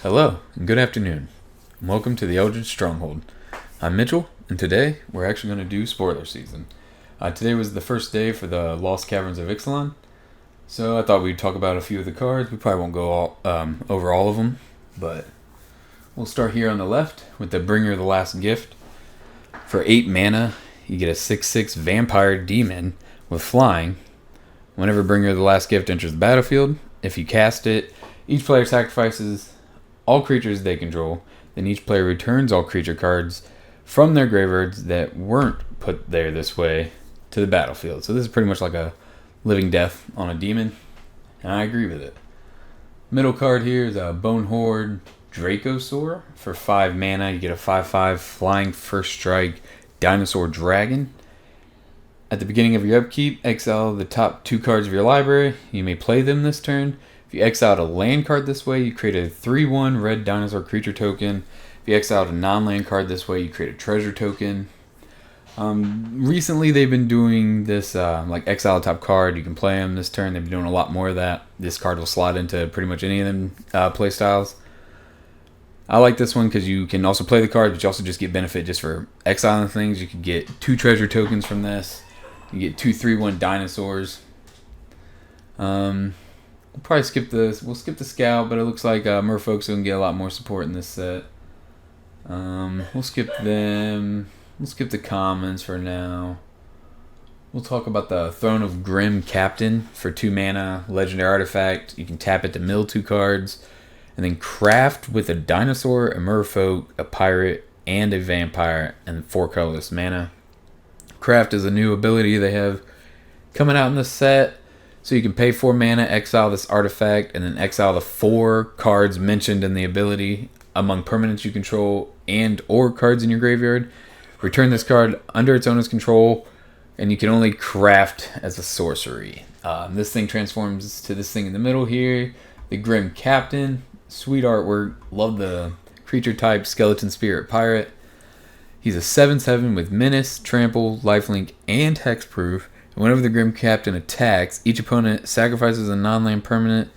Hello, and good afternoon. Welcome to the Eldritch Stronghold. I'm Mitchell, and today we're actually going to do spoiler season. Today was the first day for the Lost Caverns of Ixalan, so I thought we'd talk about a few of the cards. We probably won't go over all of them, but we'll start here on the left with the Bringer of the Last Gift. For 8 mana, you get a 6/6 Vampire Demon with flying. Whenever Bringer of the Last Gift enters the battlefield, if you cast it, each player sacrifices all creatures they control. Then each player returns all creature cards from their graveyards that weren't put there this way to the battlefield. So this is pretty much like a living death on a demon, and I agree with it. Middle card here is a Bone Horde Dracosaur. For 5 mana, you get a 5/5 flying first strike dinosaur dragon. At the beginning of your upkeep, exile the top 2 cards of your library. You may play them this turn. If you exiled a land card this way, you create a 3/1 red dinosaur creature token. If you exiled a non-land card this way, you create a treasure token. Recently, they've been doing this, like exile a top card. You can play them this turn. They've been doing a lot more of that. This card will slot into pretty much any of them play styles. I like this one because you can also play the card, but you also just get benefit just for exiling things. You could get 2 treasure tokens from this. You get 2 3/1 dinosaurs. We'll probably skip the scout, but it looks like merfolk's gonna get a lot more support in this set. We'll skip them. We'll skip the commons for now. We'll talk about the Throne of Grim Captain. For 2 mana, legendary artifact. You can tap it to mill 2 cards, and then craft with a dinosaur, a merfolk, a pirate, and a vampire, and 4 colorless mana. Craft is a new ability they have coming out in the set. So you can pay 4 mana, exile this artifact, and then exile the 4 cards mentioned in the ability among permanents you control and or cards in your graveyard. Return this card under its owner's control, and you can only craft as a sorcery. This thing transforms to this thing in the middle here, the Grim Captain. Sweet artwork. Love the creature type, Skeleton Spirit Pirate. He's a 7/7 with Menace, Trample, Lifelink, and Hexproof. Whenever the Grim Captain attacks, each opponent sacrifices a non-land permanent.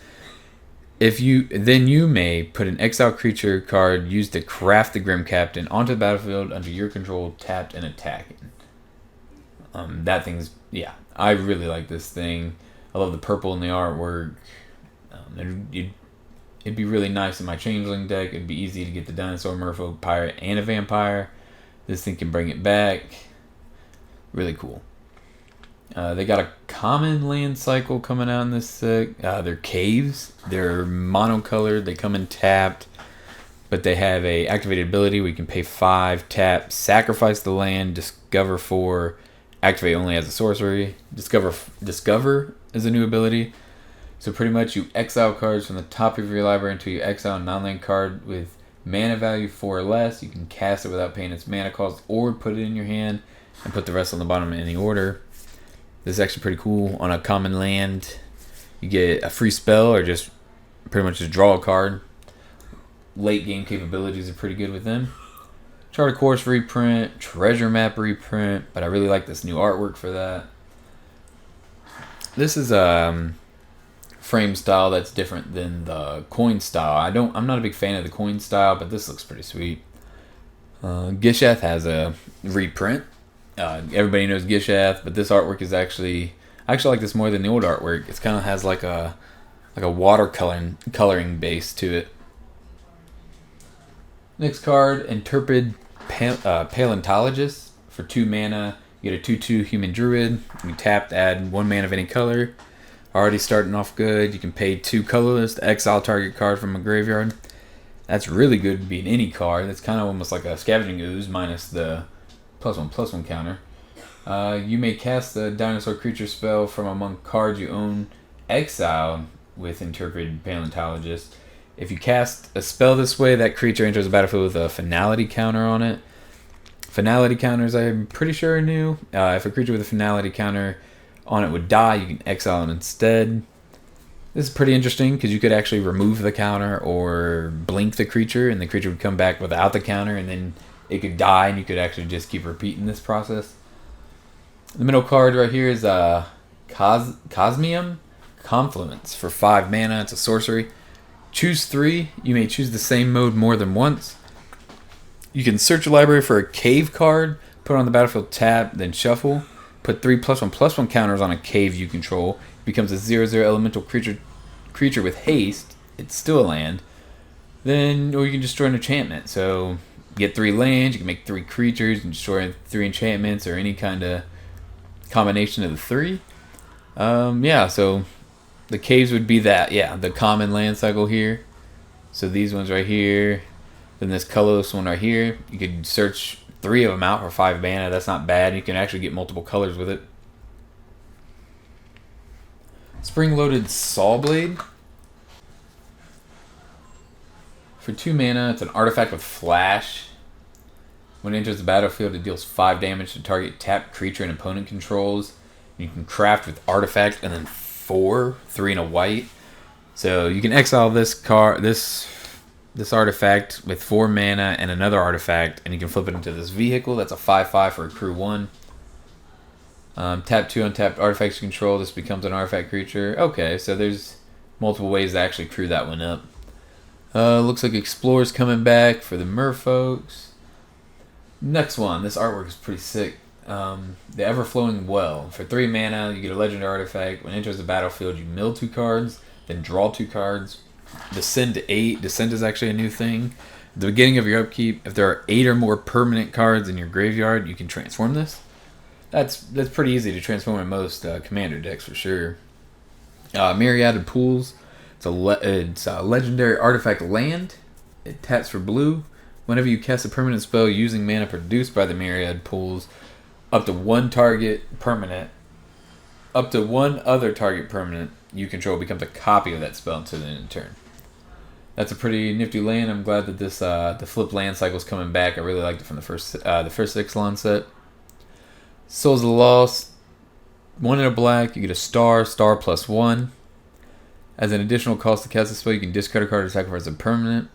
Then you may put an exile creature card used to craft the Grim Captain onto the battlefield under your control, tapped and attacking. I really like this thing. I love the purple in the artwork. It'd be really nice in my Changeling deck. It'd be easy to get the Dinosaur, Merfolk, Pirate, and a Vampire. This thing can bring it back. Really cool. They got a common land cycle coming out in this set. They're caves. They're monocolored. They come in tapped. But they have a activated ability where you can pay 5, tap, sacrifice the land, discover 4, activate only as a sorcery. Discover is a new ability. So pretty much you exile cards from the top of your library until you exile a non-land card with mana value 4 or less. You can cast it without paying its mana cost or put it in your hand and put the rest on the bottom in any order. This is actually pretty cool. On a common land, you get a free spell or just pretty much just draw a card. Late game capabilities are pretty good with them. Chart a Course reprint, Treasure Map reprint, but I really like this new artwork for that. This is a frame style that's different than the coin style. I'm not a big fan of the coin style, but this looks pretty sweet. Gishath has a reprint. Everybody knows Gishath, but this artwork is I actually like this more than the old artwork. It kind of has like a watercoloring base to it. Next card, Intrepid Paleontologist. For 2 mana, you get a 2/2 human druid. You tap to add 1 mana of any color. Already starting off good. You can pay 2 colorless to exile target card from a graveyard. That's really good being any card. That's kind of almost like a Scavenging Ooze minus the +1/+1 counter. You may cast the dinosaur creature spell from among cards you own, exile with Intrepid Paleontologist. If you cast a spell this way, that creature enters the battlefield with a finality counter on it. Finality counters, I'm pretty sure, are new. If a creature with a finality counter on it would die, you can exile it instead. This is pretty interesting because you could actually remove the counter or blink the creature, and the creature would come back without the counter, and then it could die, and you could actually just keep repeating this process. The middle card right here is Cosmium Confluence. For 5 mana, it's a sorcery. Choose 3. You may choose the same mode more than once. You can search your library for a cave card, put it on the battlefield, tap, then shuffle. Put 3+1/+1 counters on a cave you control. It becomes a 0/0 elemental creature with haste. It's still a land. Then, or you can destroy an enchantment. So, get 3 lands, you can make 3 creatures, and destroy 3 enchantments, or any kind of combination of the 3. Yeah, so the caves would be that. Yeah, the common land cycle here. So these ones right here. Then this colorless one right here. You could search 3 of them out for 5 mana. That's not bad. You can actually get multiple colors with it. Spring-loaded Sawblade. For 2 mana, it's an artifact with flash. When it enters the battlefield, it deals 5 damage to target tapped creature and opponent controls. You can craft with artifact and then 3 and a white. So you can exile this card, this artifact with 4 mana and another artifact, and you can flip it into this vehicle. That's a 5/5 for a crew 1. Tap 2 untapped artifacts you control. This becomes an artifact creature. Okay, so there's multiple ways to actually crew that one up. Looks like Explorer's coming back for the merfolks. Next one. This artwork is pretty sick. The Ever-Flowing Well. For 3 mana, you get a legendary artifact. When it enters the battlefield, you mill 2 cards, then draw 2 cards. Descend to 8. Descend is actually a new thing. At the beginning of your upkeep, if there are 8 or more permanent cards in your graveyard, you can transform this. That's pretty easy to transform in most commander decks for sure. Myriad Pools. It's a legendary artifact land. It taps for blue. Whenever you cast a permanent spell using mana produced by the Myriad Pools, up to one other target permanent you control becomes a copy of that spell until the end of the turn. That's a pretty nifty land. I'm glad that this the flip land cycle is coming back. I really liked it from the first Ixalan set. Souls of the Lost. 1 in a black. You get a star +1. As an additional cost to cast a spell, you can discard a card or sacrifice a permanent.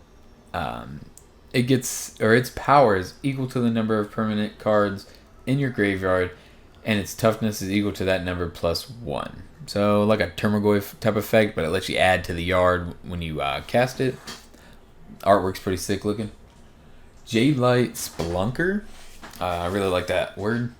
Its power is equal to the number of permanent cards in your graveyard, and its toughness is equal to that number +1. So like a Termagoyf type effect, but it lets you add to the yard when you cast it. Artwork's pretty sick looking. Jadelight Spelunker. I really like that word.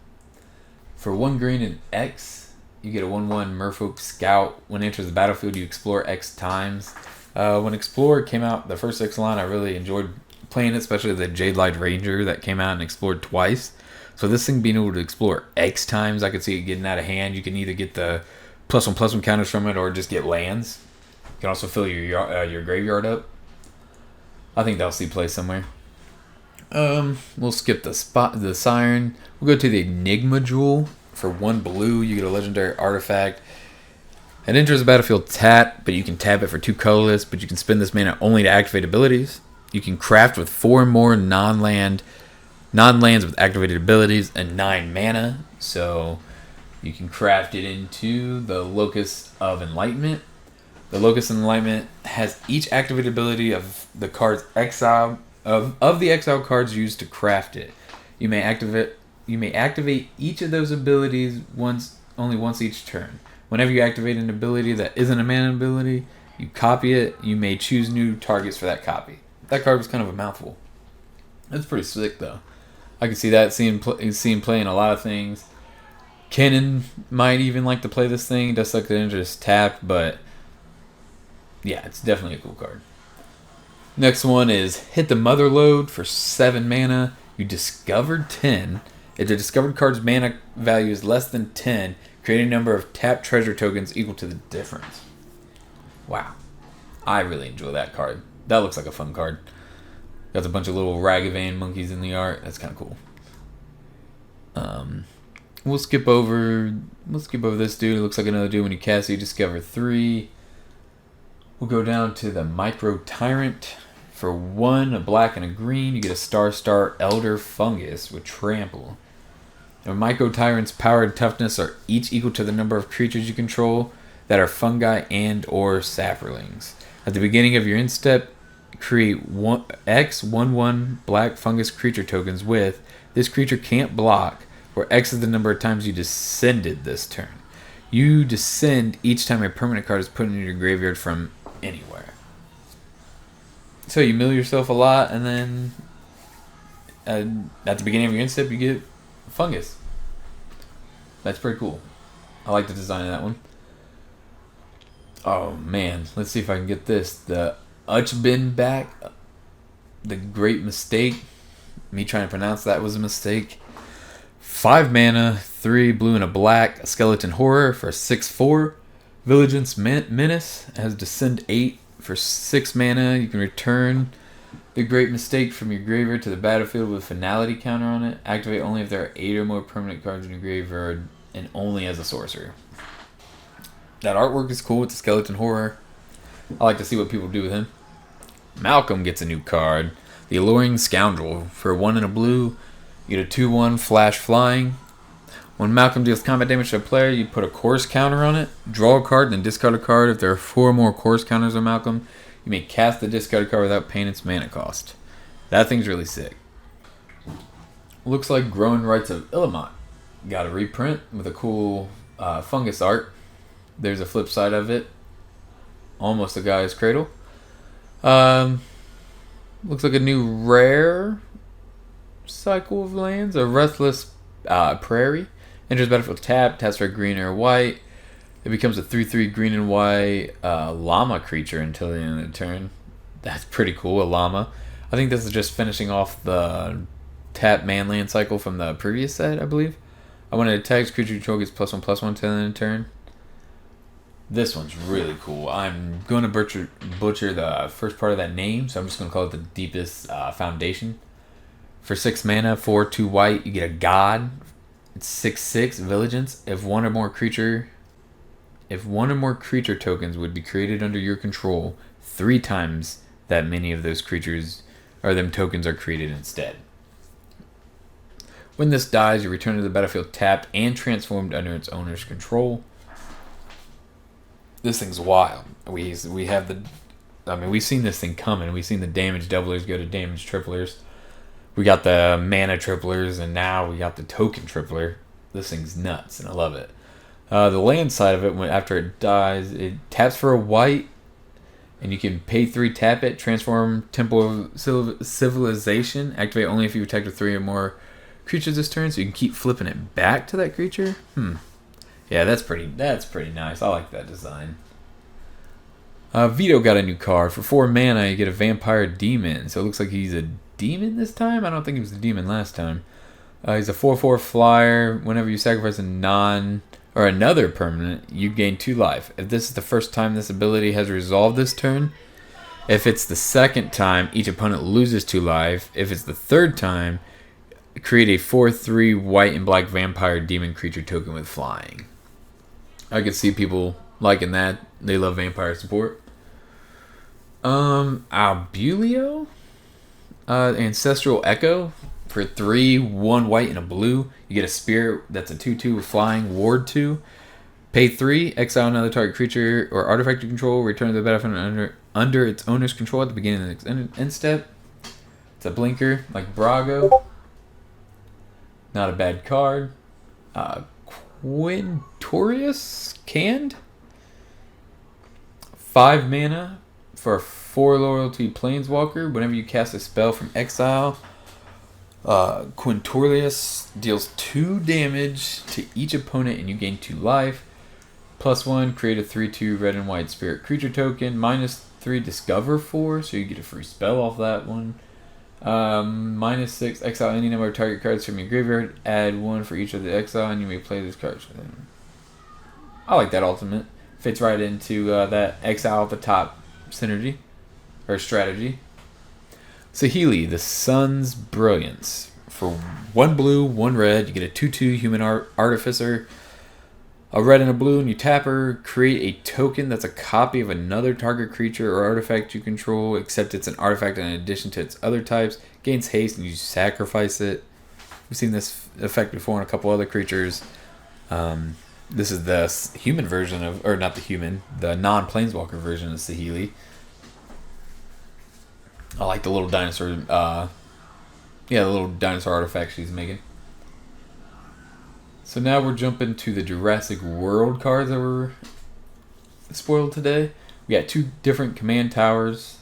For 1 green and X, you get a 1/1 Merfolk Scout. When it enters the battlefield, you explore X times. When Explorer came out, the first Ixalan, I really enjoyed playing it, especially the Jadelight Ranger that came out and explored twice. So this thing being able to explore X times, I could see it getting out of hand. You can either get the +1/+1 counters from it or just get lands. You can also fill your graveyard up. I think that'll see play somewhere. We'll skip the Siren. We'll go to the Enigma Jewel. For 1 blue, you get a legendary artifact. It enters the battlefield tapped, but you can tap it for 2 colorless, but you can spend this mana only to activate abilities. You can craft with 4 more non-lands with activated abilities and 9 mana. So you can craft it into the Locust of Enlightenment. The Locust of Enlightenment has each activated ability of the card's exile of the exile cards used to craft it. You may activate each of those abilities only once each turn. Whenever you activate an ability that isn't a mana ability, you copy it. You may choose new targets for that copy. That card was kind of a mouthful. That's pretty sick though. I can see that seeing play in a lot of things. Kennen might even like to play this thing. It does suck that it's just tapped, but yeah, it's definitely a cool card. Next one is Hit the Mother Lode. For 7 mana. You discovered 10. If the discovered card's mana value is less than 10, create a number of tapped treasure tokens equal to the difference. Wow. I really enjoy that card. That looks like a fun card. Got a bunch of little Ragavan monkeys in the art. That's kind of cool. We'll skip over this dude. It looks like another dude. When you cast it, you discover 3. We'll go down to the Micro Tyrant. For 1, a black and a green, you get a star Elder Fungus with Trample. The Micro Tyrant's power and toughness are each equal to the number of creatures you control that are fungi and or saplings. At the beginning of your end step, create 1/1 black fungus creature tokens with this creature can't block, where X is the number of times you descended this turn. You descend each time a permanent card is put into your graveyard from anywhere. So you mill yourself a lot, and then at the beginning of your end step, you get fungus. That's pretty cool. I like the design of that one. Oh man, let's see if I can get this. The Uchbin back. The Great Mistake. Me trying to pronounce that was a mistake. 5 mana, 3 blue and a black. A Skeleton Horror for 6/4. Vigilance Menace has Descend 8 for 6 mana. You can return the Great Mistake from your graveyard to the battlefield with Finality counter on it. Activate only if there are 8 or more permanent cards in your graveyard and only as a sorcerer. That artwork is cool with the Skeleton Horror. I like to see what people do with him. Malcolm gets a new card. The Alluring Scoundrel. For 1 and a blue, you get a 2/1 flash flying. When Malcolm deals combat damage to a player, you put a course counter on it. Draw a card, then discard a card. If there are 4 more course counters on Malcolm, you may cast the discarded card without paying its mana cost. That thing's really sick. Looks like Growing Rights of Illimat. Got a reprint with a cool fungus art. There's a flip side of it. Almost a Guy's Cradle. Looks like a new rare cycle of lands. A Restless Prairie. Enters battlefield tapped. Taps for a green or a white. It becomes a 3/3 green and white llama creature until the end of the turn. That's pretty cool, a llama. I think this is just finishing off the tap manland cycle from the previous set, I believe. When it attacks, creature control gets +1/+1 till the end of the turn. This one's really cool. I'm going to butcher the first part of that name, so I'm just going to call it the Deepest Foundation. For 6 mana, 4/2 white, you get a god. It's 6/6 Vigilance. If one or more creature tokens would be created under your control, 3 times that many of those creatures or them tokens are created instead. When this dies, you return to the battlefield tapped and transformed under its owner's control. This thing's wild. We've seen this thing coming. We've seen the damage doublers go to damage triplers. We got the mana triplers, and now we got the token tripler. This thing's nuts, and I love it. The land side of it, after it dies, it taps for a white, and you can pay 3, tap it, transform Temple of Civilization, activate only if you attack with 3 or more creatures this turn, so you can keep flipping it back to that creature. Yeah, that's pretty nice. I like that design. Vito got a new card. For 4 mana, you get a Vampire Demon. So it looks like he's a demon this time? I don't think he was a demon last time. He's a 4/4 flyer. Whenever you sacrifice another permanent, you gain 2 life. If this is the first time this ability has resolved this turn, if it's the second time, each opponent loses 2 life. If it's the third time, create a 4/3 white and black vampire demon creature token with flying. I could see people liking that. They love vampire support. Albulio? Ancestral Echo. For 3, 1 white and a blue. You get a spirit that's a 2/2 with flying, ward 2. Pay 3, exile another target creature or artifact you control, return to the battlefield under its owner's control at the beginning of the next end step. It's a blinker, like Brago. Not a bad card. Quintorius Canned. 5 mana for a 4 loyalty planeswalker. Whenever you cast a spell from exile, Quintorius deals 2 damage to each opponent and you gain 2 life. +1, create a 3/2 red and white spirit creature token. -3, discover 4, so you get a free spell off that one. -6, exile any number of target cards from your graveyard. Add 1 for each of the exile, and you may play this card. I like that ultimate. Fits right into that exile at the top synergy or strategy. Saheeli, the Sun's Brilliance. For 1 blue, 1 red, you get a 2/2 human artificer. A red and a blue, and you tap her. Create a token that's a copy of another target creature or artifact you control, except it's an artifact in addition to its other types. Gains haste, and you sacrifice it. We've seen this effect before in a couple other creatures. This is the human version of, or not the human, the non-planeswalker version of Saheeli. I like the little dinosaur, the little dinosaur artifact she's making. So now we're jumping to the Jurassic World cards that were spoiled today. We got 2 different command towers.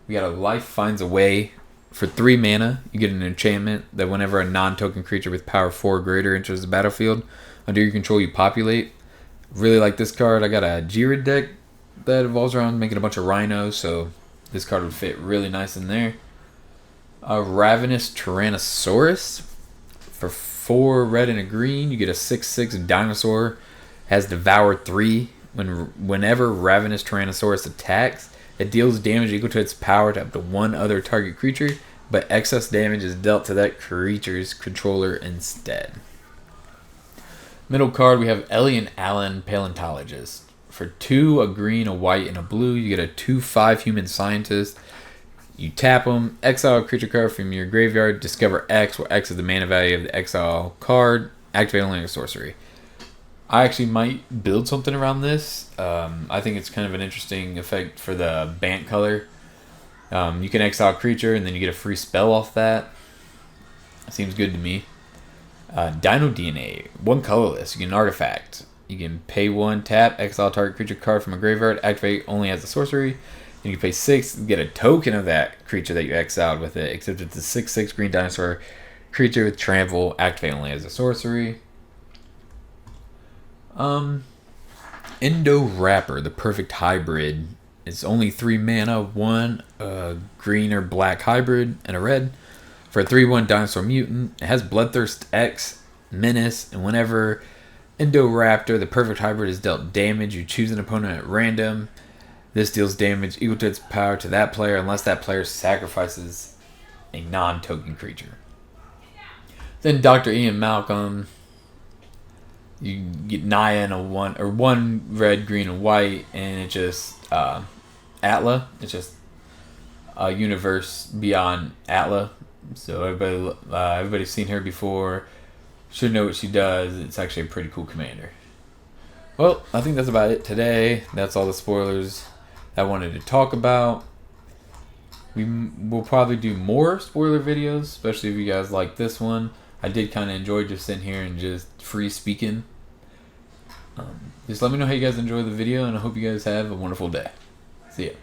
We got a Life Finds a Way. For 3 mana, you get an enchantment that whenever a non-token creature with power 4 or greater enters the battlefield, under your control you populate. Really like this card. I got a Jira deck that evolves around making a bunch of rhinos, so this card would fit really nice in there. A Ravenous Tyrannosaurus. For 4 red and a green, you get a 6/6 dinosaur. Has Devour 3. Whenever Ravenous Tyrannosaurus attacks, it deals damage equal to its power to up to 1 other target creature, but excess damage is dealt to that creature's controller instead. Middle card, we have Elian Allen, Paleontologist. For 2, a green, a white, and a blue, you get a 2/5 human scientist. You tap them, exile a creature card from your graveyard, discover X, where X is the mana value of the exile card, activate only a sorcery. I actually might build something around this. I think it's kind of an interesting effect for the Bant color. You can exile a creature and then you get a free spell off that. Seems good to me. Dino DNA, 1 colorless. You get an artifact. You can pay 1, tap, exile target creature card from a graveyard, activate only as a sorcery. And you can pay 6, get a token of that creature that you exiled with it, except it's a 6/6 green dinosaur creature with trample, activate only as a sorcery. Endo Wrapper, the perfect hybrid. It's only 3 mana, 1 green or black hybrid, and a red. For a 3/1 dinosaur mutant, it has Bloodthirst X, Menace, and whenever Indoraptor, the perfect hybrid, is dealt damage, you choose an opponent at random. This deals damage equal to its power to that player unless that player sacrifices a non-token creature. Then Dr. Ian Malcolm. You get Naya and a 1 red, green, and white, and it's just Atla. It's just a universe beyond Atla. So everybody's seen her before, should know what she does. It's actually a pretty cool commander. Well, I think that's about it today. That's all the spoilers I wanted to talk about. We'll probably do more spoiler videos, especially if you guys like this one. I did kind of enjoy just sitting here and just free speaking. Just let me know how you guys enjoy the video, and I hope you guys have a wonderful day. See ya.